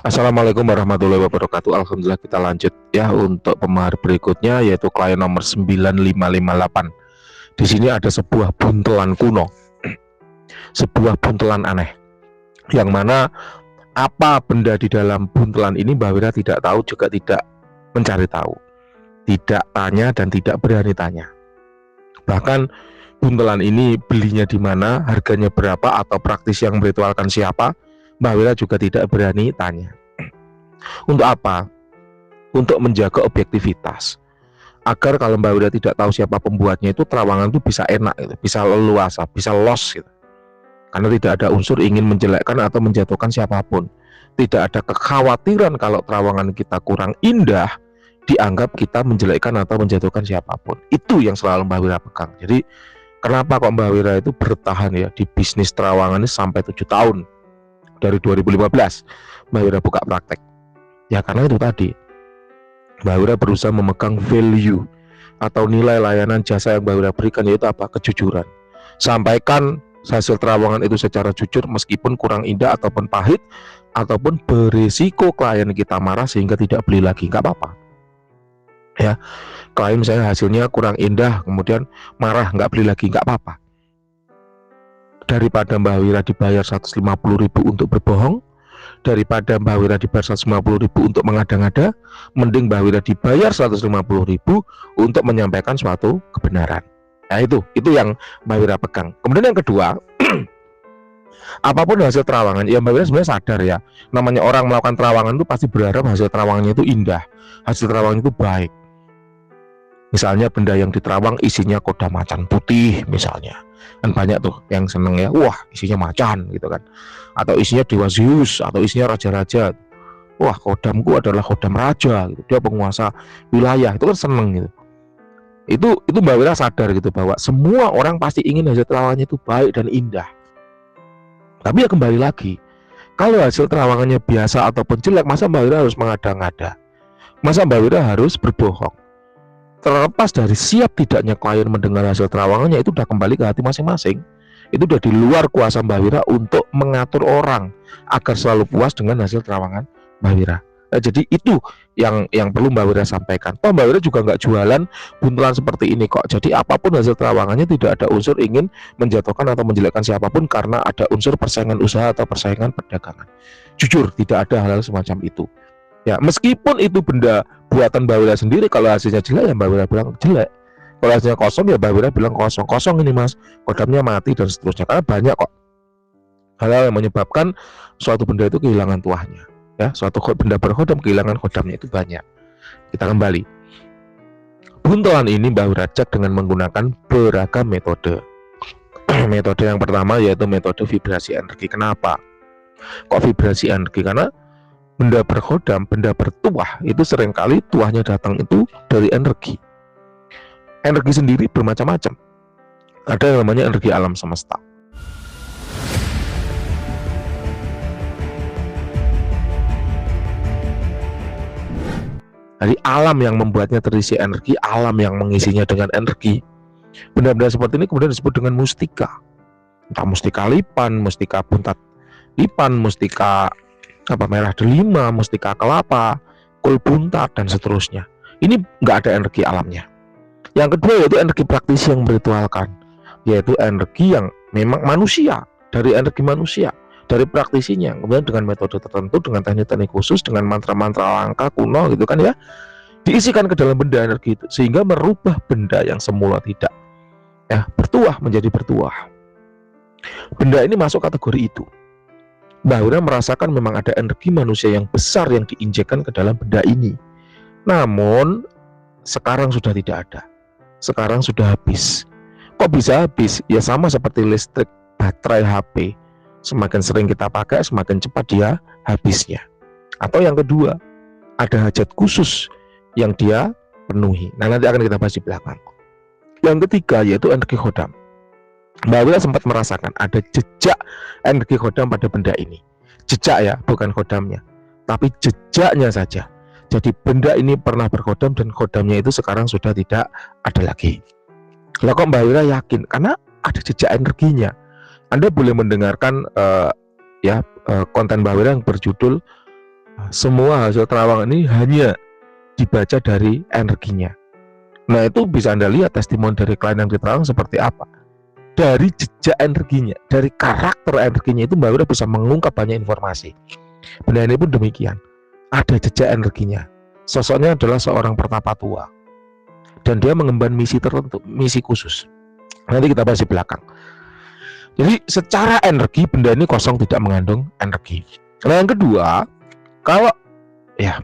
Assalamualaikum warahmatullahi wabarakatuh. Alhamdulillah, kita lanjut ya untuk pemahar berikutnya, yaitu klien nomor 9558. Di sini ada sebuah buntelan kuno, sebuah buntelan aneh, yang mana apa benda di dalam buntelan ini Mbak Wira tidak tahu, juga tidak mencari tahu, tidak tanya dan tidak berani tanya. Bahkan buntelan ini belinya di mana, harganya berapa, atau praktisi yang meritualkan siapa, Mbak Wira juga tidak berani tanya. Untuk apa? Untuk menjaga objektivitas, agar kalau Mbak Wira tidak tahu siapa pembuatnya, itu terawangan itu bisa enak gitu, bisa leluasa, bisa los gitu. Karena tidak ada unsur ingin menjelekkan atau menjatuhkan siapapun. Tidak ada kekhawatiran kalau terawangan kita kurang indah, dianggap kita menjelekkan atau menjatuhkan siapapun. Itu yang selalu Mbak Wira pegang. Jadi kenapa kok Mbak Wira itu bertahan ya di bisnis terawangan ini sampai 7 tahun. Dari 2015 Mbak Wira buka praktek. Ya karena itu tadi, Mbak Wira berusaha memegang value atau nilai layanan jasa yang Mbak Wira berikan, yaitu apa? Kejujuran. Sampaikan hasil terawangan itu secara jujur, meskipun kurang indah ataupun pahit, ataupun berisiko klien kita marah sehingga tidak beli lagi, nggak apa-apa ya. Klien misalnya hasilnya kurang indah, kemudian marah, nggak beli lagi, nggak apa-apa. Daripada Mbak Wira dibayar 150.000 untuk berbohong, daripada Mbak Wira dibayar 150.000 untuk mengada-ngada, mending Mbak Wira dibayar 150.000 untuk menyampaikan suatu kebenaran. Nah itu yang Mbak Wira pegang. Kemudian yang kedua, apapun hasil terawangan, ya Mbak Wira sebenarnya sadar ya, namanya orang melakukan terawangan itu pasti berharap hasil terawangannya itu indah, hasil terawangan itu baik. Misalnya benda yang diterawang isinya koda macan putih misalnya, kan banyak tuh yang seneng ya, wah isinya macan gitu kan, atau isinya Dewa Zeus, atau isinya raja-raja, wah kodamku adalah kodam raja gitu, dia penguasa wilayah, itu kan seneng gitu. Itu Mbak Wira sadar gitu, bahwa semua orang pasti ingin hasil terawangannya itu baik dan indah. Tapi ya kembali lagi, kalau hasil terawangannya biasa ataupun jelek, masa Mbak Wira harus mengada-ngada, masa Mbak Wira harus berbohong? Terlepas dari siap tidaknya klien mendengar hasil terawangannya, itu udah kembali ke hati masing-masing. Itu udah di luar kuasa Mbak Wira untuk mengatur orang agar selalu puas dengan hasil terawangan Mbak Wira. Nah, jadi itu yang perlu Mbak Wira sampaikan. Mbak Wira juga nggak jualan buntelan seperti ini kok. Jadi apapun hasil terawangannya tidak ada unsur ingin menjatuhkan atau menjelekkan siapapun, karena ada unsur persaingan usaha atau persaingan perdagangan. Jujur, tidak ada hal-hal semacam itu. Ya, meskipun itu benda buatan Mbak Wira sendiri, kalau hasilnya jelek ya Mbak Wira bilang jelek. Kalau hasilnya kosong ya Mbak Wira bilang kosong ini mas, kodamnya mati dan seterusnya. Karena banyak kok hal-hal yang menyebabkan suatu benda itu kehilangan tuahnya. Ya, suatu benda berkodam kehilangan kodamnya itu banyak. Kita kembali. Buntelan ini Mbak Wira cek dengan menggunakan beragam metode. Metode yang pertama yaitu metode vibrasi energi. Kenapa kok vibrasi energi? Karena benda berkodam, benda bertuah itu seringkali tuahnya datang itu dari energi. Energi sendiri bermacam-macam. Ada yang namanya energi alam semesta. Dari alam yang membuatnya terisi energi, alam yang mengisinya dengan energi. Benda-benda seperti ini kemudian disebut dengan mustika. Entah mustika lipan, mustika buntat lipan, mustika merah delima, mustika kelapa, kul buntat, dan seterusnya. Ini nggak ada energi alamnya. Yang kedua yaitu energi praktisi yang meritualkan, yaitu energi yang memang manusia, dari energi manusia, dari praktisinya, kemudian dengan metode tertentu, dengan teknik-teknik khusus, dengan mantra-mantra langka kuno gitu kan ya, diisikan ke dalam benda energi itu, sehingga merubah benda yang semula tidak ya bertuah menjadi bertuah. Benda ini masuk kategori itu. Mbak Wira merasakan memang ada energi manusia yang besar yang diinjekkan ke dalam benda ini. Namun sekarang sudah tidak ada. Sekarang sudah habis. Kok bisa habis? Ya sama seperti listrik baterai HP. Semakin sering kita pakai, semakin cepat dia habisnya. Atau yang kedua, ada hajat khusus yang dia penuhi. Nah, nanti akan kita bahas di belakang. Yang ketiga yaitu energi khodam. Mbak Wira sempat merasakan ada jejak energi khodam pada benda ini. Jejak ya, bukan khodamnya, tapi jejaknya saja. Jadi benda ini pernah berkhodam dan khodamnya itu sekarang sudah tidak ada lagi. Lah kok Mbak Wira yakin? Karena ada jejak energinya. Anda boleh mendengarkan konten Mbak Wira yang berjudul Semua hasil terawangan ini hanya dibaca dari energinya. Nah, itu bisa Anda lihat testimoni dari klien yang diterawang seperti apa. Dari jejak energinya, dari karakter energinya itu Mbak Wira bisa mengungkap banyak informasi. Benda ini pun demikian. Ada jejak energinya. Sosoknya adalah seorang pertapa tua. Dan dia mengemban misi tertentu, misi khusus. Nanti kita bahas di belakang. Jadi secara energi benda ini kosong, tidak mengandung energi. Nah, yang kedua, kalau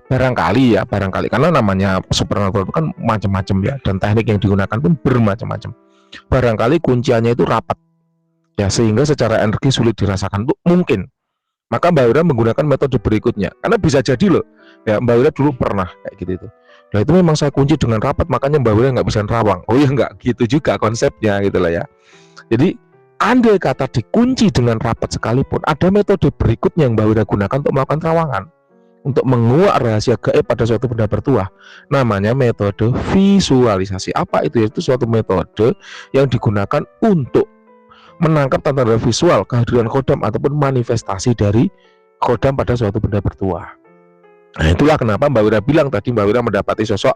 barangkali karena namanya supernatural itu kan macam-macam ya, dan teknik yang digunakan pun bermacam-macam. Barangkali kunciannya itu rapat ya, sehingga secara energi sulit dirasakan. Itu mungkin. Maka Mbak Wira menggunakan metode berikutnya, karena bisa jadi loh ya, Mbak Wira dulu pernah kayak gitu itu. Nah, itu memang saya kunci dengan rapat, makanya Mbak Wira nggak bisa nerawang. Oh ya, nggak gitu juga konsepnya gitu lah ya. Jadi andai kata dikunci dengan rapat sekalipun, ada metode berikutnya yang Mbak Wira gunakan untuk melakukan terawangan, untuk menguak rahasia gaib pada suatu benda bertuah. Namanya metode visualisasi. Apa itu? Itu suatu metode yang digunakan untuk menangkap tanda-tanda visual kehadiran khodam ataupun manifestasi dari khodam pada suatu benda bertuah. Nah, itulah kenapa Mbak Wira bilang tadi Mbak Wira mendapati sosok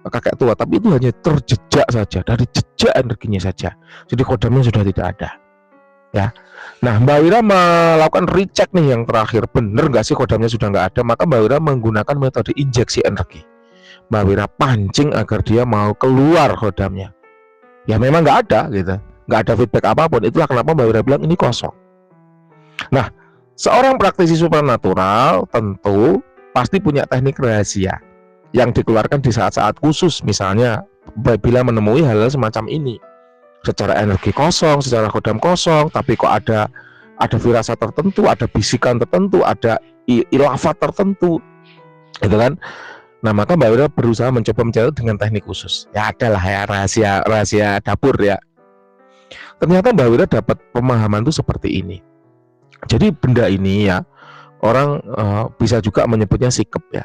kakek tua, tapi itu hanya terjejak saja, dari jejak energinya saja. Jadi khodamnya sudah tidak ada. Ya. Nah, Mbak Wira melakukan recheck nih yang terakhir, bener nggak sih khodamnya sudah nggak ada? Maka Mbak Wira menggunakan metode injeksi energi. Mbak Wira pancing agar dia mau keluar khodamnya. Ya memang nggak ada gitu, nggak ada feedback apapun. Itulah kenapa Mbak Wira bilang ini kosong. Nah, seorang praktisi supernatural tentu pasti punya teknik rahasia yang dikeluarkan di saat-saat khusus. Misalnya bila menemui hal-hal semacam ini, secara energi kosong, secara khodam kosong, tapi kok ada firasat tertentu, ada bisikan tertentu, ada ilafat tertentu, gitu kan? Nah, maka Mbak Wira berusaha mencoba mencari dengan teknik khusus. Ya adalah ya rahasia dapur ya. Ternyata Mbak Wira dapat pemahaman itu seperti ini. Jadi benda ini ya, orang bisa juga menyebutnya sikep ya.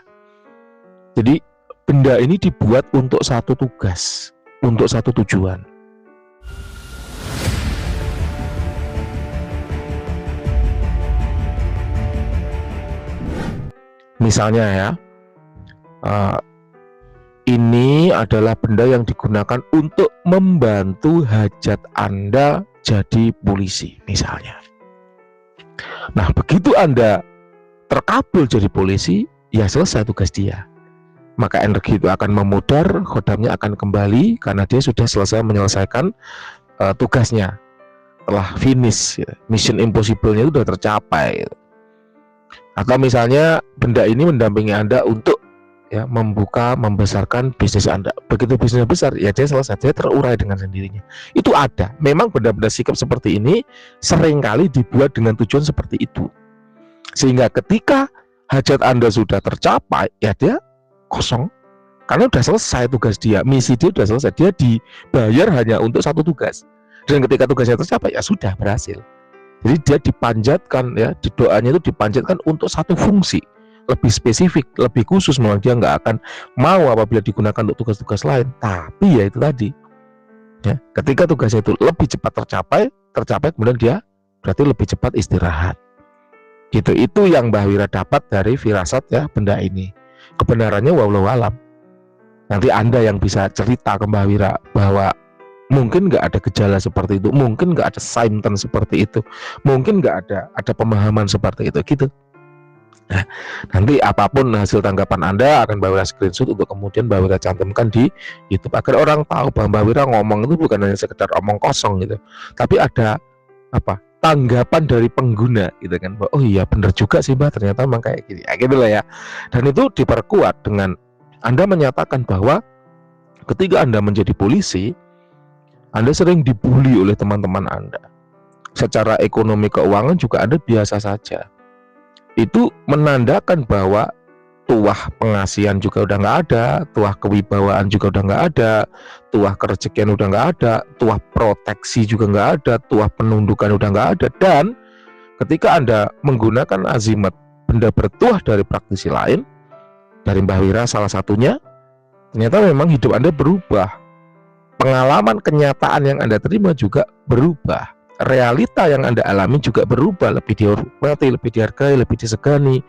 Jadi benda ini dibuat untuk satu tugas, untuk satu tujuan. Misalnya ya, ini adalah benda yang digunakan untuk membantu hajat Anda jadi polisi misalnya. Nah, begitu Anda terkabul jadi polisi, ya selesai tugas dia. Maka energi itu akan memudar, khodamnya akan kembali karena dia sudah selesai menyelesaikan tugasnya. Telah finish, gitu. Mission impossible-nya itu sudah tercapai. Gitu. Atau misalnya benda ini mendampingi Anda untuk ya membesarkan bisnis Anda. Begitu bisnisnya besar, ya dia selesai, dia terurai dengan sendirinya. Itu ada. Memang benda-benda sikap seperti ini seringkali dibuat dengan tujuan seperti itu. Sehingga ketika hajat Anda sudah tercapai, ya dia kosong. Karena sudah selesai tugas dia, misi dia sudah selesai. Dia dibayar hanya untuk satu tugas. Dan ketika tugasnya tercapai, ya sudah berhasil. Jadi dia dipanjatkan ya, di doanya itu dipanjatkan untuk satu fungsi lebih spesifik, lebih khusus. Memang dia nggak akan mau apabila digunakan untuk tugas-tugas lain. Tapi ya itu tadi ya, ketika tugasnya itu lebih cepat tercapai kemudian dia berarti lebih cepat istirahat. Gitu. Itu yang Mbah Wira dapat dari firasat ya benda ini. Kebenarannya wallahu alam. Nanti Anda yang bisa cerita ke Mbah Wira bahwa mungkin nggak ada gejala seperti itu, mungkin nggak ada symptom seperti itu, mungkin nggak ada pemahaman seperti itu, gitu. Nah, nanti apapun hasil tanggapan Anda akan Mbak Wira screenshot untuk kemudian Mbak Wira cantumkan di YouTube agar orang tahu bahwa Mbak Wira ngomong itu bukan hanya sekedar omong kosong gitu, tapi ada tanggapan dari pengguna gitu kan. Oh iya benar juga sih Mbak, ternyata memang kayak gini, ya, gitu lah ya. Dan itu diperkuat dengan Anda menyatakan bahwa ketika Anda menjadi polisi, Anda sering dibully oleh teman-teman Anda. Secara ekonomi keuangan juga Anda biasa saja. Itu menandakan bahwa tuah pengasihan juga udah nggak ada, tuah kewibawaan juga udah nggak ada, tuah kerezekian udah nggak ada, tuah proteksi juga nggak ada, tuah penundukan udah nggak ada. Dan ketika Anda menggunakan azimat benda bertuah dari praktisi lain, dari Mbah Wira salah satunya, ternyata memang hidup Anda berubah. Pengalaman kenyataan yang Anda terima juga berubah. Realita yang Anda alami juga berubah, lebih dihormati, lebih dihargai, lebih disegani.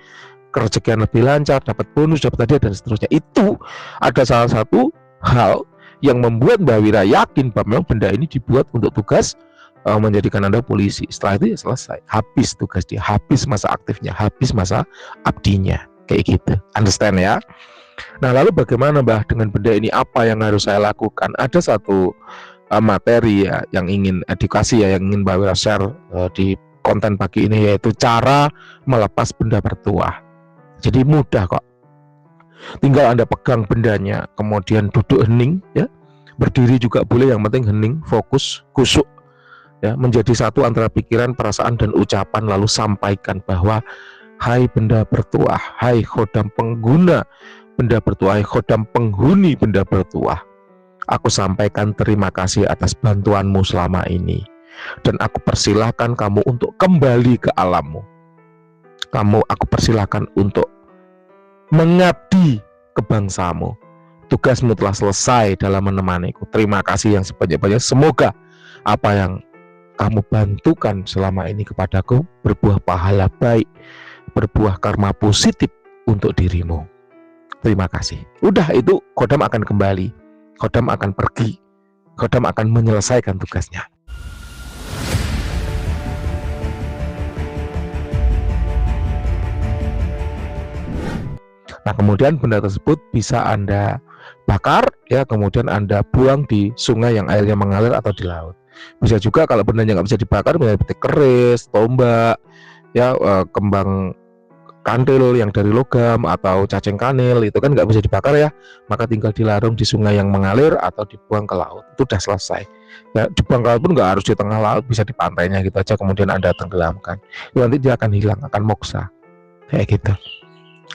kerezekian lebih lancar, dapat bonus, dapat hadiah dan seterusnya. Itu ada salah satu hal yang membuat Mbak Wira yakin bahwa memang benda ini dibuat untuk tugas menjadikan Anda polisi. Setelah itu ya selesai, habis tugas dia, habis masa aktifnya, habis masa abdinya, kayak gitu. Understand ya? Nah, lalu bagaimana Mbah dengan benda ini? Apa yang harus saya lakukan? Ada satu materi ya yang ingin edukasi ya, yang ingin Mbak Wira share di konten pagi ini, yaitu cara melepas benda bertuah. Jadi mudah kok. Tinggal Anda pegang bendanya, kemudian duduk hening ya. Berdiri juga boleh, yang penting hening, fokus, khusyuk ya, menjadi satu antara pikiran, perasaan dan ucapan, lalu sampaikan bahwa hai benda bertuah, hai khodam pengguna benda bertuah, hai khodam penghuni benda bertuah. Aku sampaikan terima kasih atas bantuanmu selama ini, dan aku persilahkan kamu untuk kembali ke alammu. Aku persilahkan untuk mengabdi ke bangsamu. Tugasmu telah selesai dalam menemaniku. Terima kasih yang sebanyak-banyak. Semoga apa yang kamu bantukan selama ini kepadaku berbuah pahala baik, berbuah karma positif untuk dirimu. Terima kasih. Udah, itu khodam akan kembali, khodam akan pergi, khodam akan menyelesaikan tugasnya. Nah, kemudian benda tersebut bisa Anda bakar ya, kemudian Anda buang di sungai yang airnya mengalir atau di laut. Bisa juga kalau bendanya nggak bisa dibakar, misalnya petik keris, tombak ya, kembang kantil yang dari logam atau cacing kanil, itu kan nggak bisa dibakar ya, maka tinggal dilarung di sungai yang mengalir atau dibuang ke laut. Itu udah selesai ya. Dibuang ke laut pun nggak harus di tengah laut, bisa di pantainya gitu aja, kemudian Anda tenggelamkan. Nanti dia akan hilang, akan moksa kayak gitu.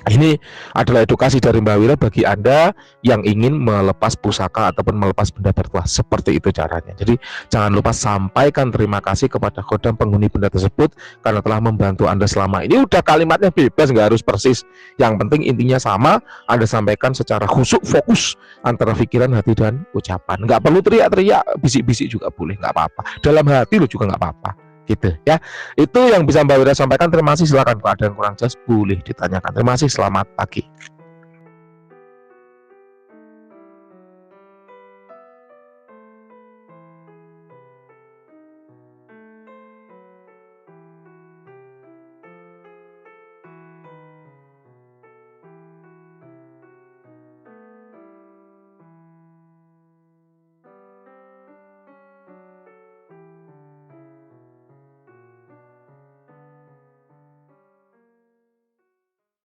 Ini adalah edukasi dari Mbak Wira bagi Anda yang ingin melepas pusaka ataupun melepas benda bertuah. Seperti itu caranya. Jadi jangan lupa sampaikan terima kasih kepada khodam penghuni benda tersebut karena telah membantu Anda selama ini. Udah, kalimatnya bebas, nggak harus persis. Yang penting intinya sama, Anda sampaikan secara khusyuk, fokus antara pikiran, hati, dan ucapan. Nggak perlu teriak-teriak, bisik-bisik juga boleh, nggak apa-apa. Dalam hati lo juga nggak apa-apa. Gitu ya. Itu yang bisa Mbak Wira sampaikan. Terima kasih. Silakan kalau ada yang kurang jelas boleh ditanyakan. Terima kasih. Selamat pagi.